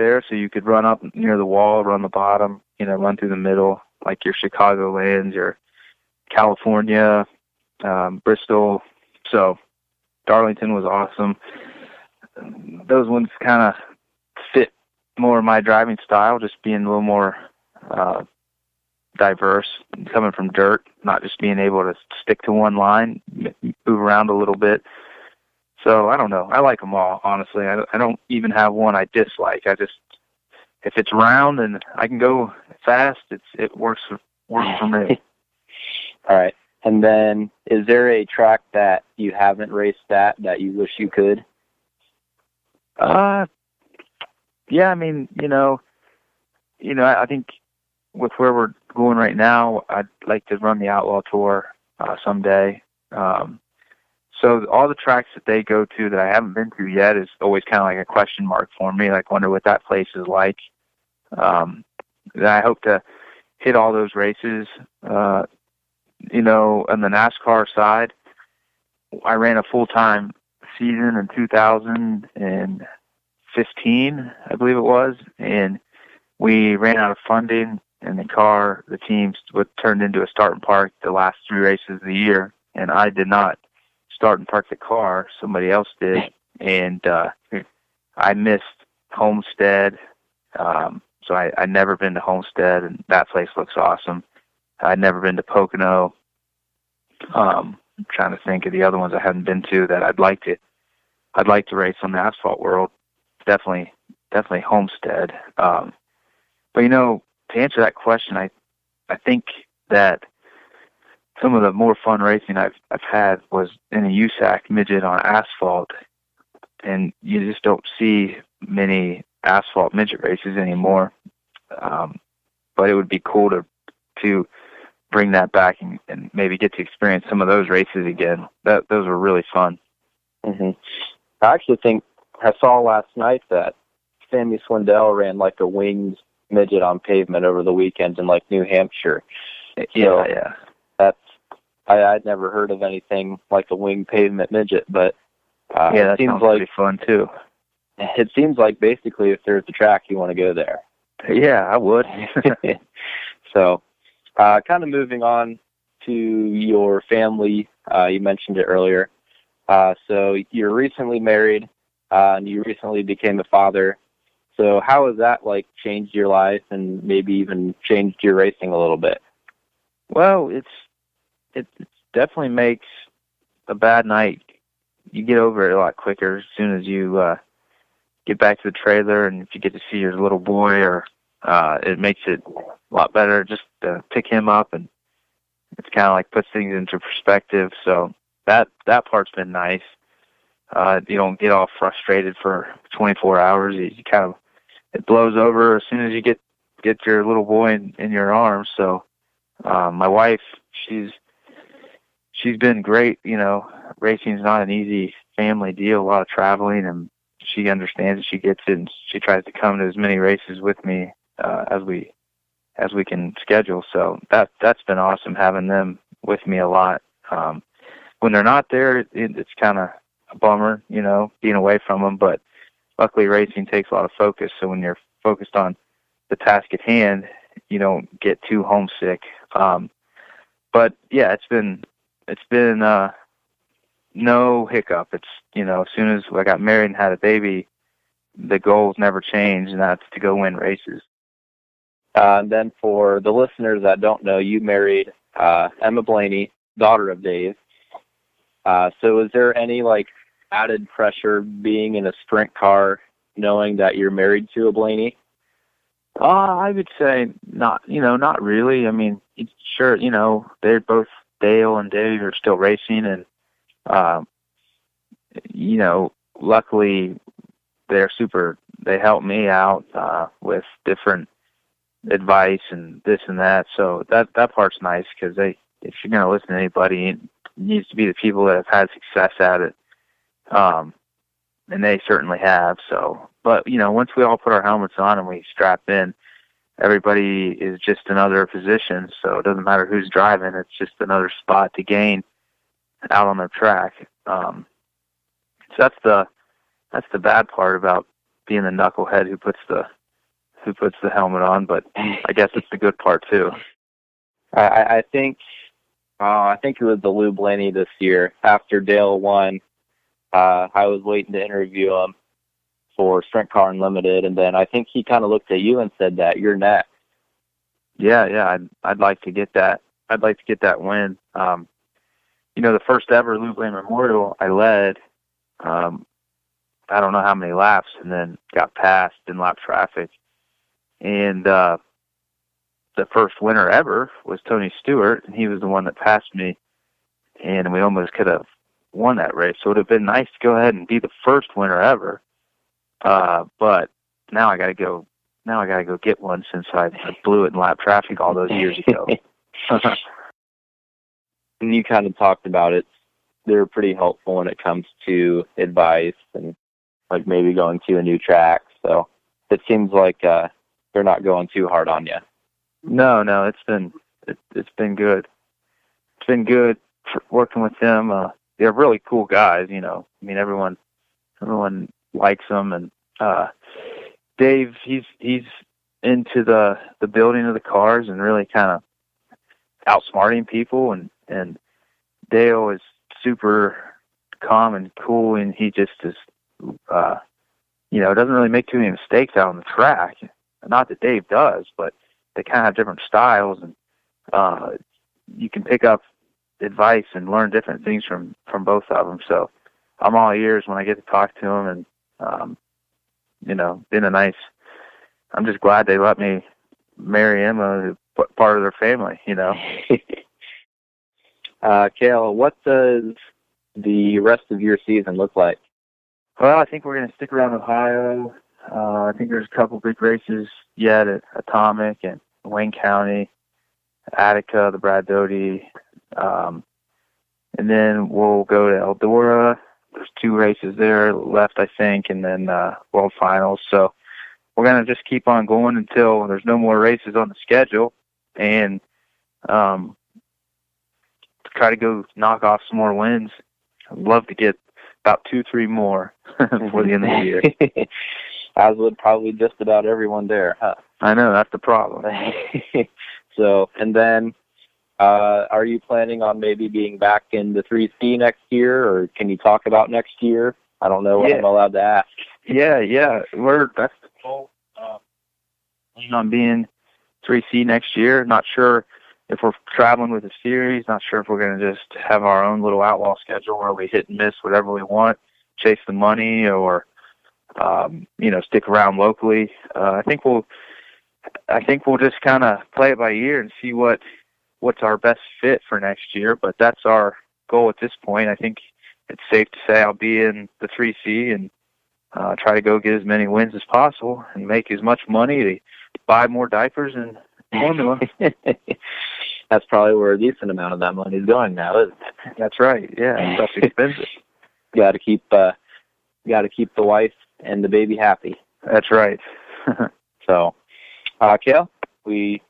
there, so you could run up near the wall, run the bottom, run through the middle, like your Chicagolands, your California, Bristol. So Darlington was awesome. Those ones kind of fit more my driving style, just being a little more diverse, coming from dirt, not just being able to stick to one line, move around a little bit. So I don't know. I like them all, honestly. I don't even have one I dislike. If it's round and I can go fast, it works for me. All right. And then, is there a track that you haven't raced at that you wish you could? Yeah. I mean, I think with where we're going right now, I'd like to run the Outlaw Tour someday. So all the tracks that they go to that I haven't been to yet is always kind of like a question mark for me. Like, wonder what that place is like. I hope to hit all those races. On the NASCAR side, I ran a full-time season in 2015, I believe it was, and we ran out of funding, and the teams turned into a start and park the last 3 races of the year, and I did not start and park the car. Somebody else did, and I missed Homestead, so I'd never been to Homestead, and that place looks awesome. I'd never been to Pocono. I'm trying to think of the other ones I hadn't been to that I'd like to race on the Asphalt World. Definitely Homestead. But to answer that question, I think that some of the more fun racing I've had was in a USAC midget on asphalt, and you just don't see many asphalt midget races anymore. But it would be cool to bring that back and maybe get to experience some of those races again. Those were really fun. Mm-hmm. I actually think I saw last night that Sammy Swindell ran like a winged midget on pavement over the weekend in like New Hampshire. Yeah. I'd never heard of anything like a winged pavement midget, but that sounds pretty fun too. It seems like basically if there's a track, you want to go there. Yeah, I would. So, kind of moving on to your family, you mentioned it earlier. So you're recently married, and you recently became a father. So how has that changed your life and maybe even changed your racing a little bit? Well, it definitely makes a bad night. You get over it a lot quicker as soon as you get back to the trailer, and if you get to see your little boy, or it makes it a lot better just to pick him up, and it's kind of puts things into perspective. So that part's been nice. You don't get all frustrated for 24 hours. It blows over as soon as you get your little boy in your arms. So my wife, she's been great. Racing's not an easy family deal, a lot of traveling, and she understands it. She gets it, and she tries to come to as many races with me as we can schedule. So that's been awesome, having them with me a lot. When they're not there, it's kind of a bummer, being away from them, but luckily racing takes a lot of focus. So when you're focused on the task at hand, you don't get too homesick. But yeah, it's been no hiccup. It's, as soon as I got married and had a baby, the goals never changed, and that's to go win races. And then for the listeners that don't know, you married Emma Blaney, daughter of Dave. So is there any added pressure being in a sprint car, knowing that you're married to a Blaney? I would say not. Not really. I mean, sure. They're both, Dale and Dave are still racing, and luckily they're super. They help me out with different advice and this and that. So that part's nice, because if you're going to listen to anybody, it needs to be the people that have had success at it. And they certainly have. So, but once we all put our helmets on and we strap in, everybody is just another position. So it doesn't matter who's driving. It's just another spot to gain out on the track. So that's the bad part about being the knucklehead who puts the helmet on, but I guess it's the good part too. I think it was the Lou Blaney this year. After Dale won, I was waiting to interview him for Sprint Car Unlimited, and then I think he kind of looked at you and said that you're next. Yeah, I'd like to get that. I'd like to get that win. The first ever Lou Blaney Memorial, I led. I don't know how many laps, and then got passed in lap traffic. And the first winner ever was Tony Stewart, and he was the one that passed me, and we almost could have won that race. So it would have been nice to go ahead and be the first winner ever. But now I got to go. Now I got to go get one since I blew it in lap traffic all those years ago. And you kind of talked about it. They're pretty helpful when it comes to advice and like maybe going to a new track. So it seems like they're not going too hard on you. No, it's been good. It's been good working with them. They're really cool guys. Everyone likes them, and Dave, he's into the building of the cars and really kind of outsmarting people, and Dale is super calm and cool, and he just is, doesn't really make too many mistakes out on the track. Not that Dave does, but they kind of have different styles, and you can pick up advice and learn different things from both of them. So I'm all ears when I get to talk to them, and been a nice. I'm just glad they let me marry Emma, part of their family. Cale, what does the rest of your season look like? Well, I think we're going to stick around Ohio. I think there's a couple big races yet at Atomic and Wayne County, Attica, the Brad Doty, and then we'll go to Eldora. There's 2 races there left, I think, and then World Finals. So we're going to just keep on going until there's no more races on the schedule, and try to go knock off some more wins. I'd love to get about 2-3 more before the end of the year. As would probably just about everyone there, huh? I know, that's the problem. So, and then are you planning on maybe being back in the 3C next year, or can you talk about next year? I don't know what I'm allowed to ask. Yeah, that's the goal. Planning on being 3C next year. Not sure if we're traveling with a series, not sure if we're going to just have our own little outlaw schedule where we hit and miss whatever we want, chase the money, or stick around locally. I think we'll just kind of play it by ear and see what's our best fit for next year. But that's our goal at this point. I think it's safe to say I'll be in the 3C and try to go get as many wins as possible and make as much money to buy more diapers and formula. That's probably where a decent amount of that money is going now, isn't it? That's right. Yeah, stuff's expensive. Got to keep the wife and the baby happy. That's right. So, Cale, we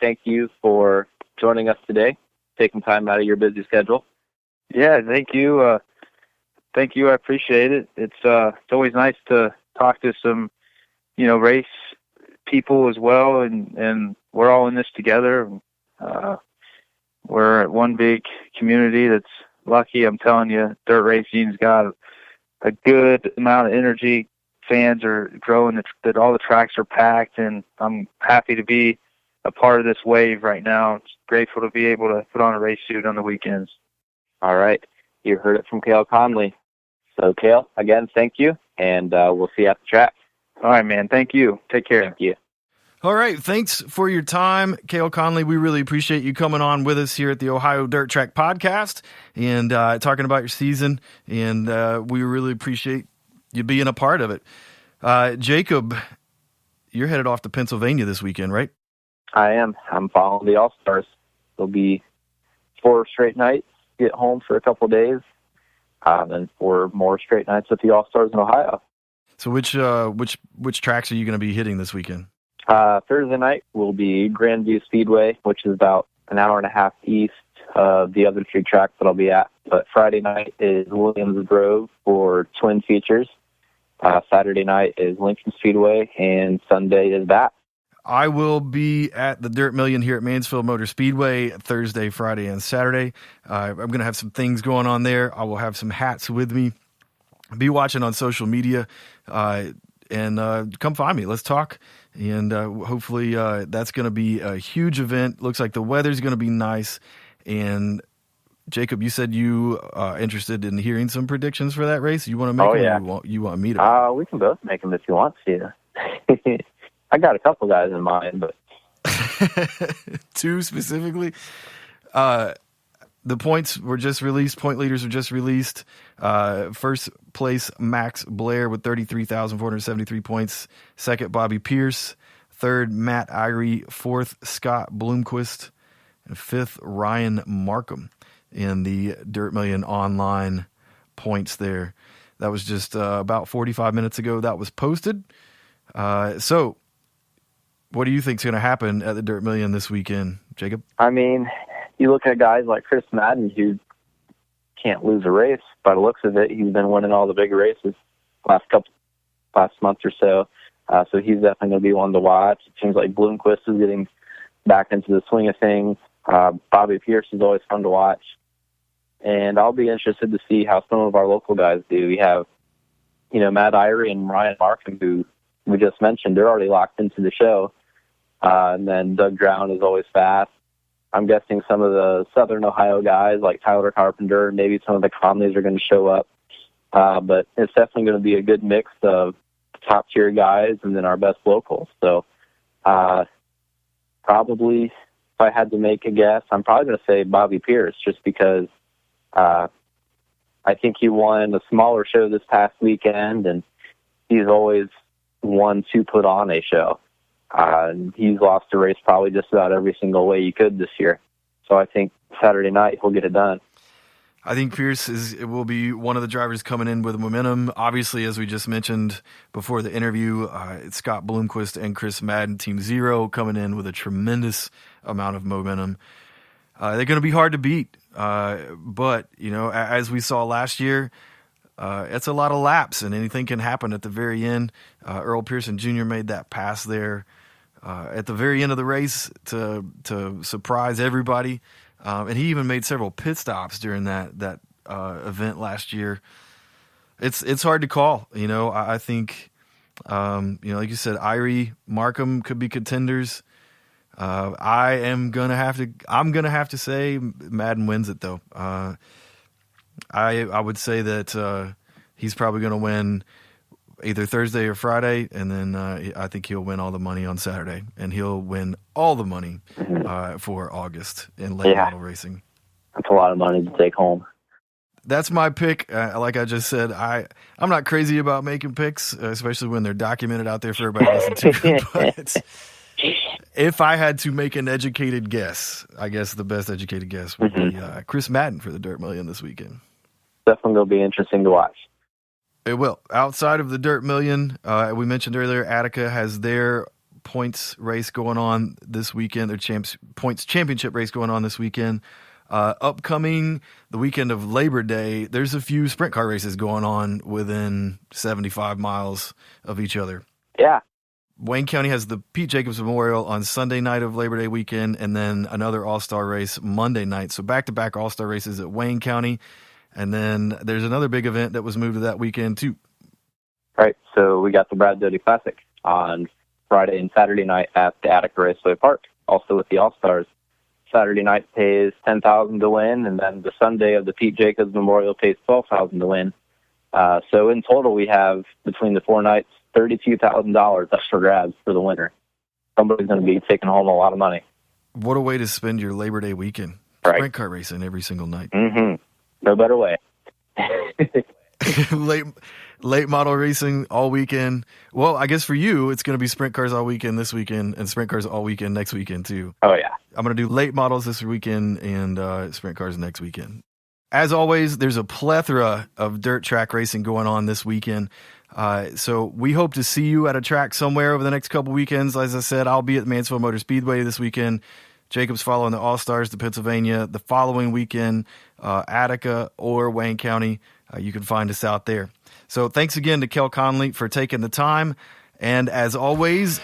thank you for joining us today, taking time out of your busy schedule. Yeah, thank you. Thank you. I appreciate it. It's always nice to talk to some, race people as well, and we're all in this together. We're one big community that's lucky. I'm telling you, dirt racing's got a good amount of energy. Fans are growing, that all the tracks are packed, and I'm happy to be a part of this wave right now. It's grateful to be able to put on a race suit on the weekends. All right. You heard it from Cale Conley. So, Cale, again, thank you, and we'll see you at the track. All right, man. Thank you. Take care. Thank you. All right. Thanks for your time, Cale Conley. We really appreciate you coming on with us here at the Ohio Dirt Track Podcast and talking about your season, and we really appreciate you being a part of it. Jacob, you're headed off to Pennsylvania this weekend, right? I am. I'm following the All-Stars. There'll be 4 straight nights, get home for a couple of days, and 4 more straight nights with the All-Stars in Ohio. So which tracks are you going to be hitting this weekend? Thursday night will be Grandview Speedway, which is about an hour and a half east of the other 3 tracks that I'll be at. But Friday night is Williams Grove for Twin Features. Saturday night is Lincoln Speedway, and Sunday is that. I will be at the Dirt Million here at Mansfield Motor Speedway Thursday, Friday, and Saturday. I'm going to have some things going on there. I will have some hats with me. Be watching on social media, and come find me. Let's talk. And hopefully that's going to be a huge event. Looks like the weather's going to be nice. And Jacob, you said you interested in hearing some predictions for that race. You want to make them? Yeah. Or you want me to? We can both make them if you want to. I got a couple guys in mind, but two specifically. The points were just released. Point leaders were just released. First place, Max Blair with 33,473 points. Second, Bobby Pierce. Third, Matt Irie. Fourth, Scott Bloomquist. And fifth, Ryan Markham in the Dirt Million online points there. That was just about 45 minutes ago that was posted. So what do you think is going to happen at the Dirt Million this weekend, Jacob? I mean, you look at guys like Chris Madden, who can't lose a race. By the looks of it, he's been winning all the big races last month or so. So he's definitely going to be one to watch. It seems like Bloomquist is getting back into the swing of things. Bobby Pierce is always fun to watch. And I'll be interested to see how some of our local guys do. We have, Matt Irie and Ryan Markham, who we just mentioned. They're already locked into the show. And then Doug Drown is always fast. I'm guessing some of the Southern Ohio guys like Tyler Carpenter, maybe some of the Conleys are going to show up. But it's definitely going to be a good mix of top-tier guys and then our best locals. So probably, if I had to make a guess, I'm probably going to say Bobby Pierce, just because I think he won a smaller show this past weekend, and he's always one to put on a show. He's lost a race probably just about every single way you could this year. So I think Saturday night he'll get it done. I think Pierce will be one of the drivers coming in with momentum. Obviously, as we just mentioned before the interview, it's Scott Bloomquist and Chris Madden, Team Zero, coming in with a tremendous amount of momentum. They're going to be hard to beat. But, as we saw last year, it's a lot of laps, and anything can happen at the very end. Earl Pearson Jr. made that pass there at the very end of the race to surprise everybody. And he even made several pit stops during that event last year. It's hard to call. I think, like you said, Irie, Markham could be contenders. I'm gonna have to say Madden wins it though. I would say that he's probably going to win either Thursday or Friday, and then I think he'll win all the money on Saturday, and he'll win all the money for August in late model racing. That's a lot of money to take home. That's my pick. Like I just said, I'm not crazy about making picks, especially when they're documented out there for everybody to listen to. But if I had to make an educated guess, I guess the best educated guess would be Chris Madden for the Dirt Million this weekend. Definitely going to be interesting to watch. It will. Outside of the Dirt Million, we mentioned earlier, Attica has their points race going on this weekend, their points championship race going on this weekend. Upcoming the weekend of Labor Day, there's a few sprint car races going on within 75 miles of each other. Yeah. Wayne County has the Pete Jacobs Memorial on Sunday night of Labor Day weekend, and then another All-Star race Monday night. So back-to-back All-Star races at Wayne County. And then there's another big event that was moved to that weekend, too. Right. So we got the Brad Doty Classic on Friday and Saturday night at the Attica Raceway Park, also with the All-Stars. Saturday night pays $10,000 to win, and then the Sunday of the Pete Jacobs Memorial pays $12,000 to win. So in total, we have, between the 4 nights, $32,000 up for grabs for the winner. Somebody's going to be taking home a lot of money. What a way to spend your Labor Day weekend. Right. Sprint car racing every single night. Mm-hmm. No better way. late model racing all weekend. Well, I guess for you, it's going to be sprint cars all weekend this weekend and sprint cars all weekend next weekend, too. Oh, yeah. I'm going to do late models this weekend and sprint cars next weekend. As always, there's a plethora of dirt track racing going on this weekend. So we hope to see you at a track somewhere over the next couple weekends. As I said, I'll be at Mansfield Motor Speedway this weekend. Jacob's following the All-Stars to Pennsylvania. The following weekend, Attica or Wayne County. you can find us out there. So thanks again to Cale Conley for taking the time. And as always,